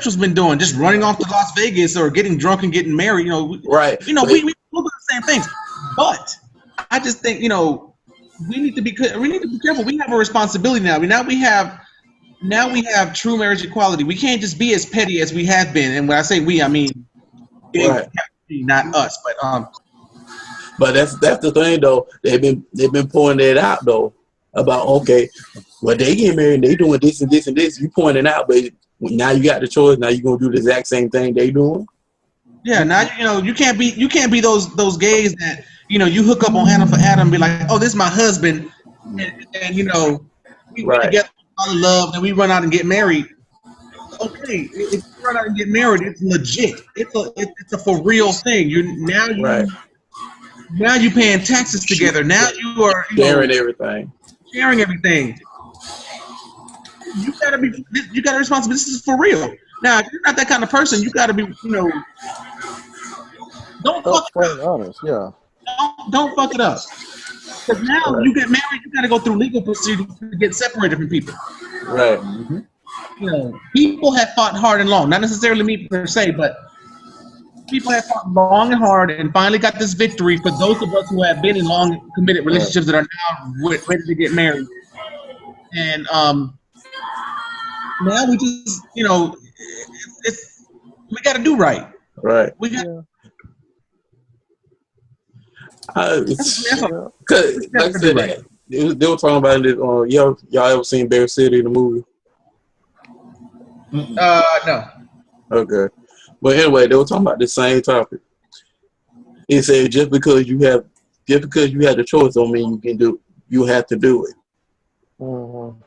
heterosexuals been doing, just running off to Las Vegas or getting drunk and getting married. You know, right. We do the same things, but I just think we need to be careful. We have a responsibility now. Now we have true marriage equality. We can't just be as petty as we have been. And when I say we, I mean Right. not us, But that's the thing though. They've been pointing it out though about okay, well they get married, and they doing this and this and this. You pointing out, but now you got the choice. Now you gonna do the exact same thing they doing. Yeah. Now you can't be those gays that you hook up on Hannah for Adam and be like, oh, this is my husband, and we Right. together all in love, and we run out and get married. Okay, if you run out and get married, it's legit. It's a for real thing. Right. Now you paying taxes together. Now you are sharing everything. Sharing everything. You got a responsibility. This is for real. Now, if you're not that kind of person, you got to be, don't fuck it up. Honest, yeah. Don't fuck it up. Because now you get married, you got to go through legal proceedings to get separated from people. Right. People have fought hard and long. Not necessarily me per se, but people have fought long and hard and finally got this victory for those of us who have been in long committed relationships that are now ready to get married. And now we just, we got to do right. Right. We got. Like I said, they were talking about it. Y'all ever seen Bear City, the movie? No. Okay. But anyway, they were talking about the same topic. He said just because you had the choice don't mean you have to do it. Mm-hmm.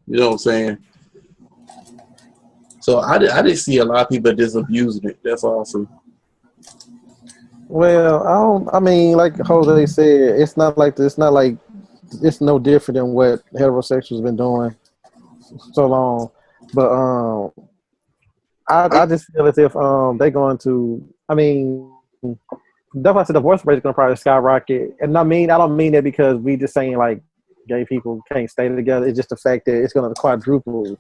You know what I'm saying? So I didn't see a lot of people just abusing it. That's awesome. Well, I mean, like Jose said, it's not like it's no different than what heterosexuals been doing so long. But I just feel as if they're going to. I mean, definitely the divorce rate is going to probably skyrocket. And I don't mean that because we just saying like gay people can't stay together. It's just the fact that it's going to quadruple.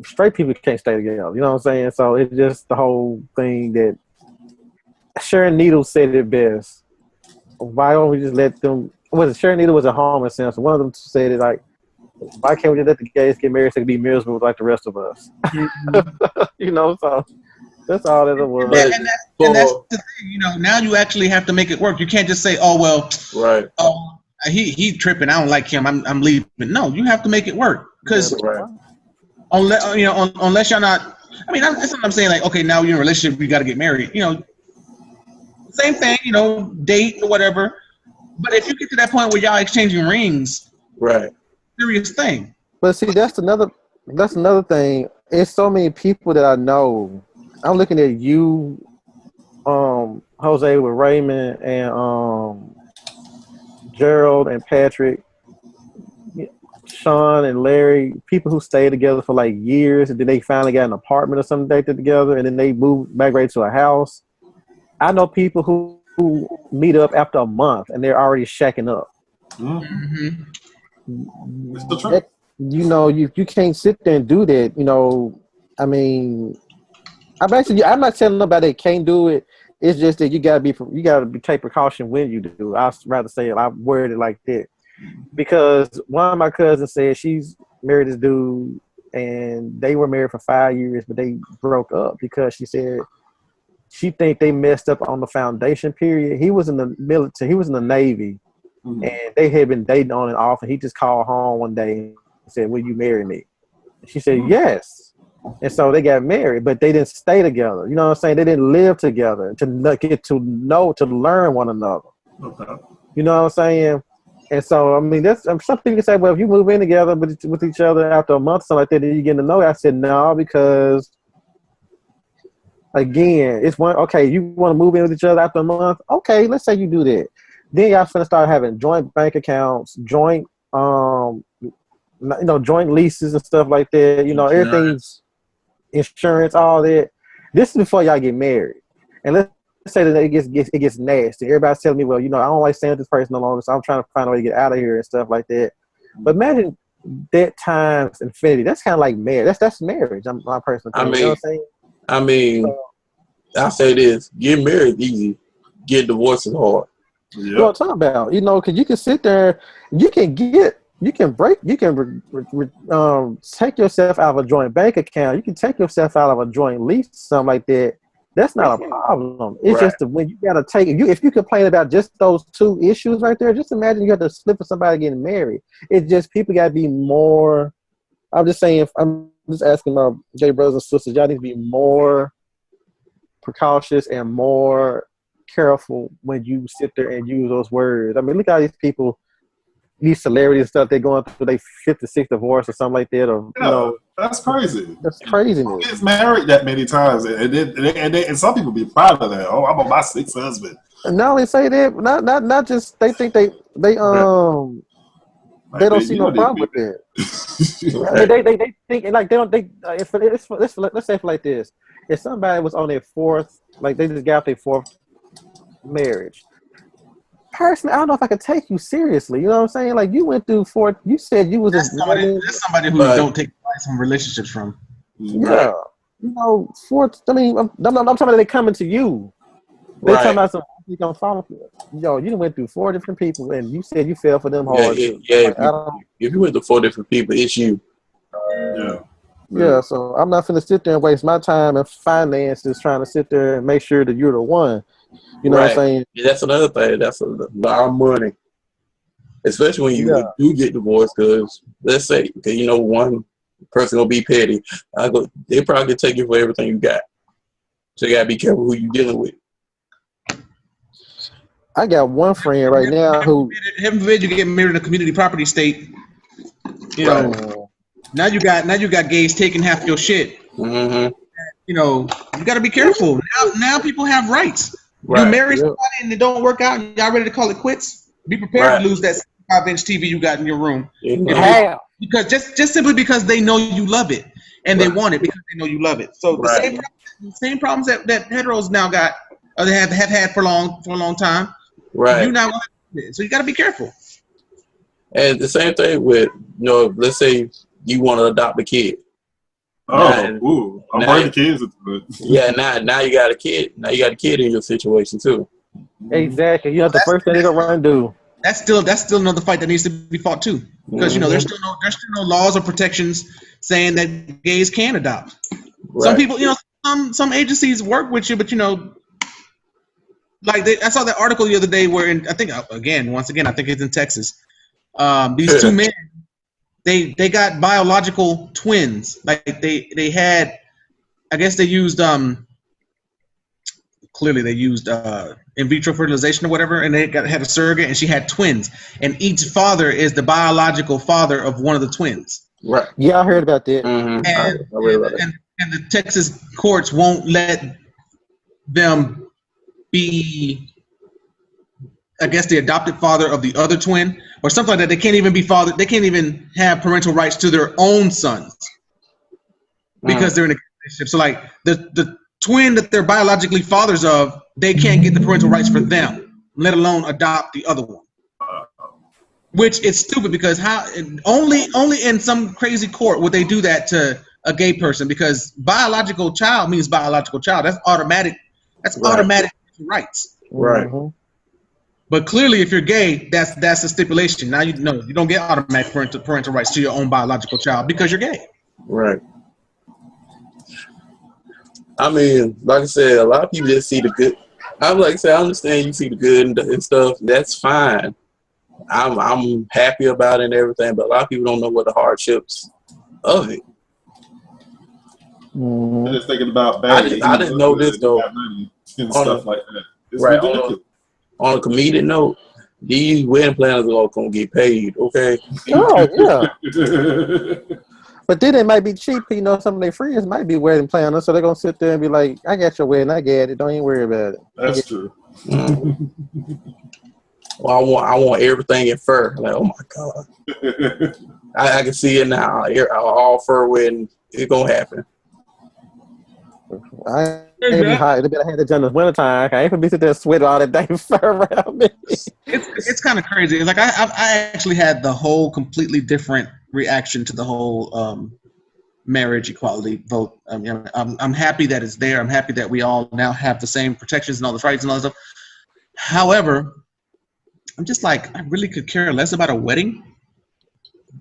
Straight people can't stay together. You know what I'm saying? So it's just the whole thing that Sharon Needles said it best. Why don't we just let them? Sharon Needles was a homeless sense. One of them said it like, why can't we just let the gays get married so they can be miserable like the rest of us? Mm-hmm. So that's all that it was. And that's the thing, now you actually have to make it work. You can't just say, oh, well, right. Oh, he tripping. I don't like him. I'm leaving. No, you have to make it work. Because unless you're not, that's what I'm saying. Like, okay, now you're in a relationship, you got to get married. Same thing, date or whatever. But if you get to that point where y'all exchanging rings, right, serious thing. But see, that's another thing. It's so many people that I know. I'm looking at you, Jose with Raymond and Gerald and Patrick, Sean and Larry, people who stayed together for like years and then they finally got an apartment or something they did together and then they moved back right to a house. I know people who meet up after a month and they're already shacking up. Mm-hmm. It's the truth. You can't sit there and do that. I'm not telling nobody they can't do it. It's just that you gotta take precaution when you do. I'd rather say it. I word it like that because one of my cousins said she's married this dude and they were married for 5 years, but they broke up because she said she think they messed up on the foundation period. He was in the military. He was in the Navy, and they had been dating on and off. And he just called home one day and said, "Will you marry me?" And she said, "Yes." And so they got married, but they didn't stay together. You know what I'm saying? They didn't live together to get to learn one another. Okay. You know what I'm saying? And so, that's some people can say, well, if you move in together with each other after a month or something like that, then you get to know. I said, no, because again, it's one, okay, you want to move in with each other after a month? Okay, let's say you do that. Then y'all finna start having joint bank accounts, joint leases and stuff like that. Everything's insurance, all that. This is before y'all get married. And let's say that it gets nasty. Everybody's telling me, well, I don't like staying with this person no longer, so I'm trying to find a way to get out of here and stuff like that. But imagine that times infinity. That's kind of like marriage. That's marriage. I'm my personal opinion. You know what I'm saying? I mean, I say this: get married is easy, get divorced is hard. Yep. You know what I'm talking about? You know, because you can sit there, you can take yourself out of a joint bank account. You can take yourself out of a joint lease, something like that. That's not a problem. It's just when you gotta take it. If you complain about just those two issues right there, just imagine you have to split for somebody getting married. It's just people gotta be more. I'm just saying. I'm just asking my gay brothers and sisters. Y'all need to be more precautious and more careful when you sit there and use those words. I mean, look at all these people. These celebrities and stuff, they're going through their 5th or 6th divorce or something like that. Or you know, that's crazy. That's craziness. Gets married that many times, and some people be proud of that. Oh, I'm on my 6th husband. And not only say that, not just they think they don't see no problem with that. they think like they don't. Let's say it like this: if somebody was on their 4th, like they just got their 4th marriage. Personally, I don't know if I could take you seriously. You know what I'm saying? Like you went through 4. You said you was that's somebody who don't take advice from relationships from. Yeah, you know, 4. I mean, I'm talking about they coming to you. They talking about some. You gonna follow? Yo, you went through 4 different people, and you said you fell for them hard. Yeah. If you went through 4 different people, it's you. Yeah. So I'm not finna sit there and waste my time and finances trying to sit there and make sure that you're the one. You know what I'm saying? Yeah, that's another thing. That's a lot of money, especially when you do get divorced. Because let's say, one person gonna be petty. They probably could take you for everything you got. So you gotta be careful who you dealing with. I got one friend right now who. Heaven forbid you get married in a community property state. You know, now you got gays taking half your shit. Mm-hmm. You know, you got to be careful. Now people have rights. You marry somebody and it don't work out, and y'all ready to call it quits? Be prepared to lose that 5-inch TV you got in your room. Because just simply because they know you love it and they want it because they know you love it. So the same problems that heteros now got, or they have had for a long time. Right. You now, so you got to be careful. And the same thing with let's say you want to adopt a kid. I'm bringing kids into it. Yeah, now you got a kid. Now you got a kid in your situation too. Exactly. You know the first thing they're gonna run and do. That's still another fight that needs to be fought too. Because there's still no laws or protections saying that gays can adopt. Right. Some people, some agencies work with you, but like I saw that article the other day where I think it's in Texas. These 2 men. They got biological twins. Like they had, I guess they used clearly they used in vitro fertilization or whatever, and they had a surrogate, and she had twins, and each father is the biological father of one of the twins. Right. Yeah, I heard about that. Mm-hmm. And the Texas courts won't let them be, I guess, the adopted father of the other twin or something like that. They can't even be father. They can't even have parental rights to their own sons because they're in a relationship. So like the twin that they're biologically fathers of, they can't get the parental rights for them, let alone adopt the other one. Which is stupid because only in some crazy court would they do that to a gay person, because biological child means biological child. That's automatic. That's automatic rights. Right. Mm-hmm. But clearly, if you're gay, that's a stipulation. Now you don't get automatic parental rights to your own biological child because you're gay. Right. I mean, like I said, a lot of people just see the good. I understand you see the good and stuff. That's fine. I'm happy about it and everything, but a lot of people don't know what the hardships of it. I'm just thinking about I didn't know this though. And stuff like that. It's right. ridiculous. On a comedic note, these wedding planners are all gonna get paid, okay? Oh yeah. But then it might be cheap, some of their friends might be wedding planners, so they're gonna sit there and be like, I got your wedding, I get it, don't even worry about it. That's true. Well, I want everything in fur. Like, oh my God. I can see it now. All fur wedding, it's gonna happen. I ain't be hot. They better have that done in the wintertime. I ain't gonna be sitting there sweating all that dang fur around me. It's kind of crazy. Like I actually had the whole completely different reaction to the whole marriage equality vote. I'm happy that it's there. I'm happy that we all now have the same protections and all the rights and all that stuff. However, I'm just like, I really could care less about a wedding.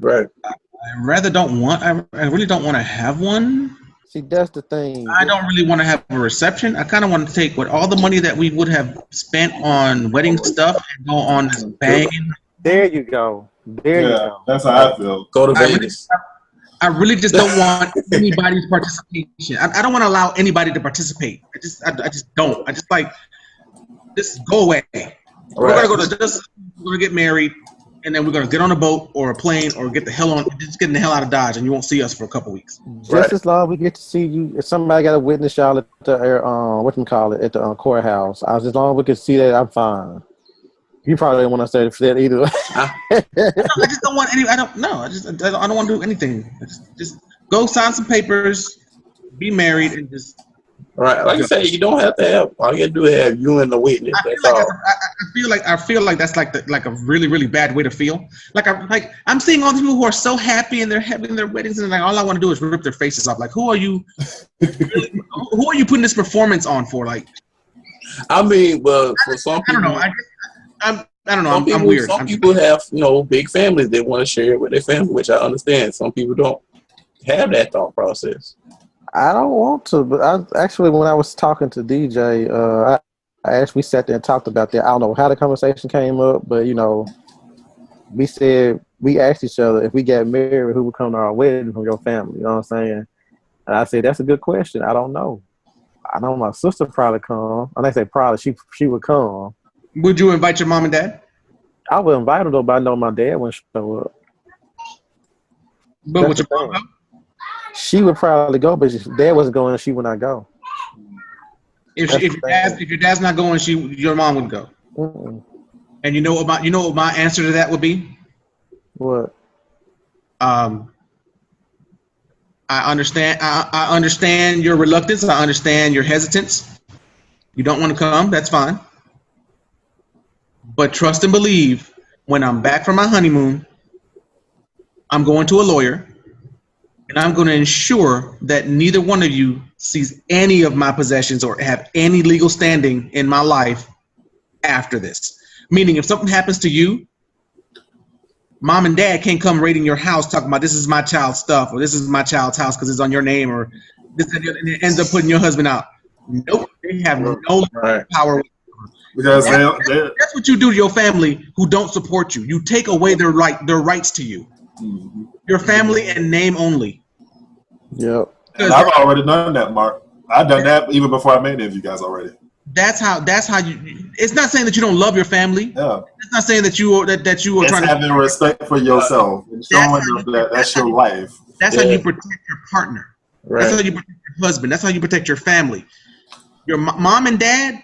Right. I really don't want to have one. See, that's the thing. I don't really want to have a reception. I kind of want to take all the money that we would have spent on wedding stuff and go on this banging. There you go. There you go. That's how I feel. Go to Vegas. I really just don't want anybody's participation. I don't want to allow anybody to participate. I just don't. I just like, just go away. We're gonna go to this. We're gonna get married, and then we're gonna get on a boat or a plane or get the hell out of Dodge, and you won't see us for a couple weeks. Just as long as we get to see you, if somebody got to witness y'all at the at the courthouse, as long as we can see that, I'm fine. You probably don't want to say that either. I just don't want any. I don't want to do anything. Just go sign some papers, be married, and just. Right, like I said, you don't have to have. All you gotta do is have you and the witness. I feel like that's like a really, really bad way to feel. I'm seeing all these people who are so happy and they're having their weddings, and like all I want to do is rip their faces off. Like, who are you? Who are you putting this performance on for? Like, I mean, well, for some people, I don't know. I'm weird. Some people have big families. They want to share it with their family, which I understand. Some people don't have that thought process. I don't want to, but when I was talking to DJ, we sat there and talked about that. I don't know how the conversation came up, but we asked each other, if we got married, who would come to our wedding from your family? You know what I'm saying? And I said, that's a good question. I don't know. I know my sister probably come. And I say probably, she would come. Would you invite your mom and dad? I would invite her though, but I know my dad wouldn't show up. But would your mom go? She would probably go, but if dad wasn't going, she would not go. If your dad's not going, your mom would go. Mm-mm. And you know what my answer to that would be? What? I understand. I understand your reluctance. I understand your hesitance. You don't want to come. That's fine. But trust and believe, when I'm back from my honeymoon, I'm going to a lawyer, and I'm going to ensure that neither one of you sees any of my possessions or have any legal standing in my life after this. Meaning, if something happens to you, mom and dad can't come raiding your house talking about this is my child's stuff or this is my child's house because it's on your name or this, and it ends up putting your husband out. Nope, they have no power. Because that's what you do to your family who don't support you. You take away their rights to you. Mm-hmm. Your family and name only. Yep. And I've already done that, Mark. I've done that even before I met any of you guys already. That's how you. It's not saying that you don't love your family. Yeah. It's not saying that you are it's trying to having respect for yourself and showing that that's your life. That's how you protect your partner. Right. That's how you protect your husband. That's how you protect your family. Your mom and dad,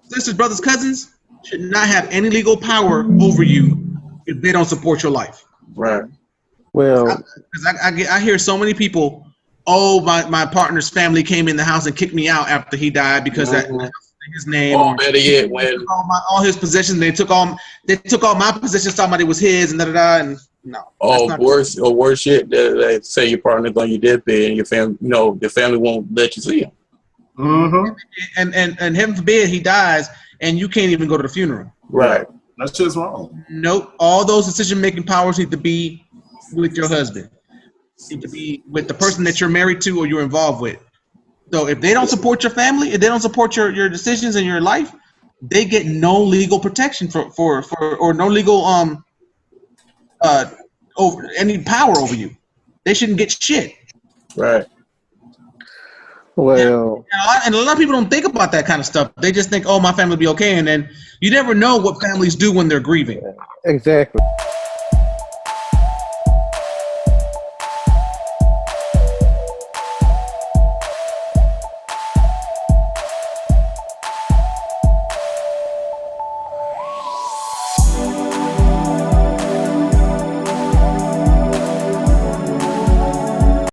sisters, brothers, cousins should not have any legal power over you if they don't support your life. Right. Well, because I hear so many people. Oh, my partner's family came in the house and kicked me out after he died because that his name. Oh, better yet, when all his possessions, they took all my possessions, talking about it was his, and and no. Worse shit. They say your partner's on your deathbed and your family, your family won't let you see him. Mm-hmm. And heaven forbid he dies and you can't even go to the funeral. Right. That's just wrong. Nope. All those decision-making powers need to be with your husband. Need to be with the person that you're married to or you're involved with. So if they don't support your family, if they don't support your decisions in your life, they get no legal protection for or no legal over any power over you. They shouldn't get shit. Right. Well, and a lot of people don't think about that kind of stuff. They just think, oh, my family will be okay. And then you never know what families do when they're grieving. exactly.